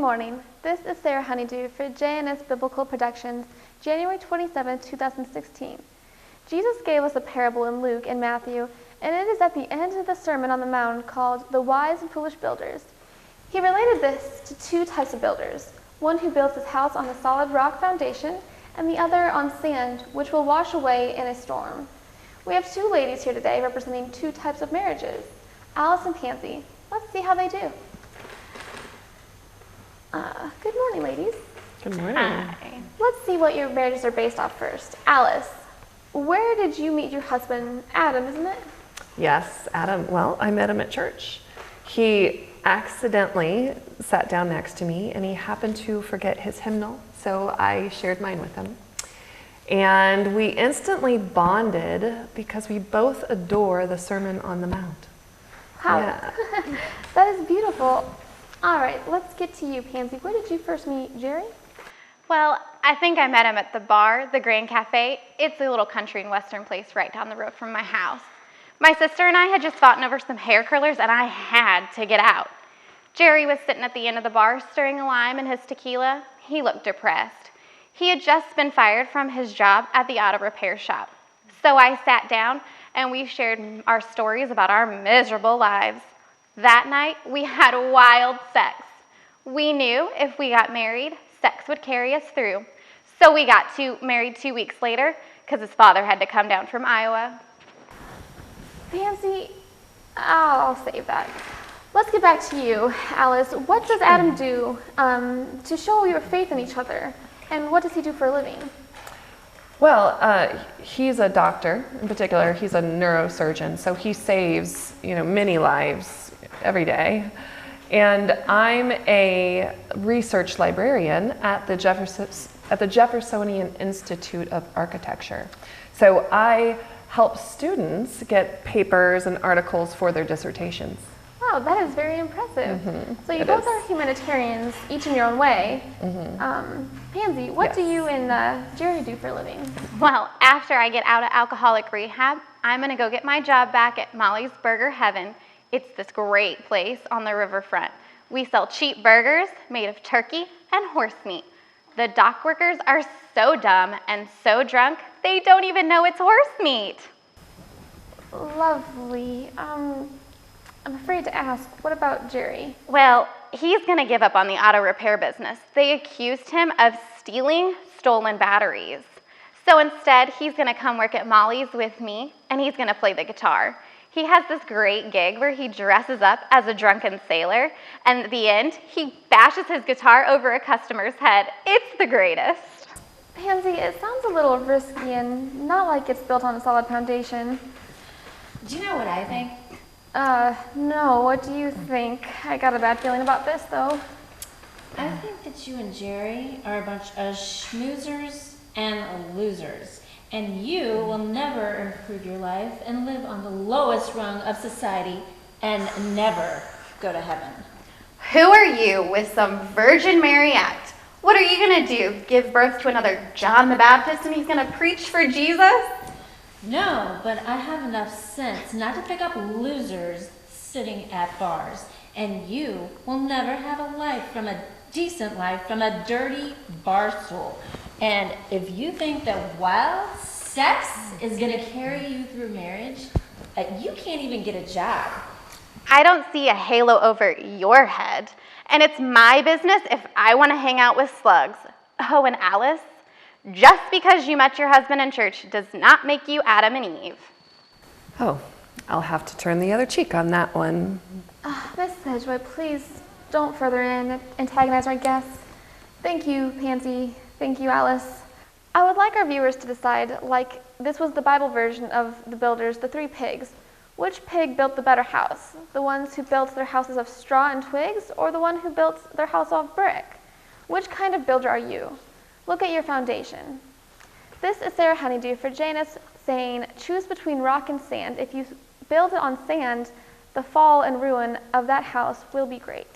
morning. This is Sarah Honeydew for JNS Biblical Productions, January 27, 2016. Jesus gave us a parable in Luke and Matthew, and it is at the end of the Sermon on the Mount called The Wise and Foolish Builders. He related this to two types of builders, one who builds his house on a solid rock foundation, and the other on sand, which will wash away in a storm. We have two ladies here today representing two types of marriages, Alice and Pansy. Let's see how they do. Good morning, ladies. Good morning. Hi. Let's see what your marriages are based off first. Alice, where did you meet your husband? Adam, isn't it? Yes, Adam. Well, I met him at church. He accidentally sat down next to me and he happened to forget his hymnal, so I shared mine with him. And we instantly bonded because we both adore the Sermon on the Mount. Wow. Yeah. That is beautiful. All right, let's get to you, Pansy. Where did you first meet Jerry? Well, I think I met him at the bar, the Grand Cafe. It's a little country and western place right down the road from my house. My sister and I had just fought over some hair curlers, and I had to get out. Jerry was sitting at the end of the bar, stirring a lime in his tequila. He looked depressed. He had just been fired from his job at the auto repair shop. So I sat down, and we shared our stories about our miserable lives. That night, we had wild sex. We knew if we got married, sex would carry us through. So we got married 2 weeks later because his father had to come down from Iowa. Pansy, I'll save that. Let's get back to you, Alice. What does Adam do to show your faith in each other? And what does he do for a living? Well, he's a doctor. In particular, he's a neurosurgeon, so he saves, many lives every day. And I'm a research librarian at the Jeffersonian Institute of Architecture. So I help students get papers and articles for their dissertations. Wow, that is very impressive. Mm-hmm. So you both are humanitarians, each in your own way. Mm-hmm. Pansy, what do you and Jerry do for a living? Well, after I get out of alcoholic rehab, I'm going to go get my job back at Molly's Burger Heaven. It's this great place on the riverfront. We sell cheap burgers made of turkey and horse meat. The dock workers are so dumb and so drunk, they don't even know it's horse meat. Lovely. I'm afraid to ask, what about Jerry? Well, he's going to give up on the auto repair business. They accused him of stealing stolen batteries. So instead, he's going to come work at Molly's with me, and he's going to play the guitar. He has this great gig where he dresses up as a drunken sailor, and at the end, he bashes his guitar over a customer's head. It's the greatest. Pansy, it sounds a little risky and not like it's built on a solid foundation. Do you know what I think? No, what do you think? I got a bad feeling about this, though. I think that you and Jerry are a bunch of schmoozers and losers. And you will never improve your life and live on the lowest rung of society and never go to heaven. Who are you with some Virgin Mary act? What are you going to do? Give birth to another John the Baptist and he's going to preach for Jesus? No, but I have enough sense not to pick up losers sitting at bars. And you will never have a decent life from a dirty bar stool. And if you think that wild sex is going to carry you through marriage, you can't even get a job. I don't see a halo over your head, and it's my business if I want to hang out with slugs. Oh, and Alice, just because you met your husband in church does not make you Adam and Eve. Oh, I'll have to turn the other cheek on that one. Miss Sedgwood, please don't further antagonize our guests. Thank you, Pansy. Thank you, Alice. I would like our viewers to decide, like this was the Bible version of the builders, the three pigs. Which pig built the better house? The ones who built their houses of straw and twigs, or the one who built their house of brick? Which kind of builder are you? Look at your foundation. This is Sarah Honeydew for JNS saying, choose between rock and sand. If you build it on sand, the fall and ruin of that house will be great.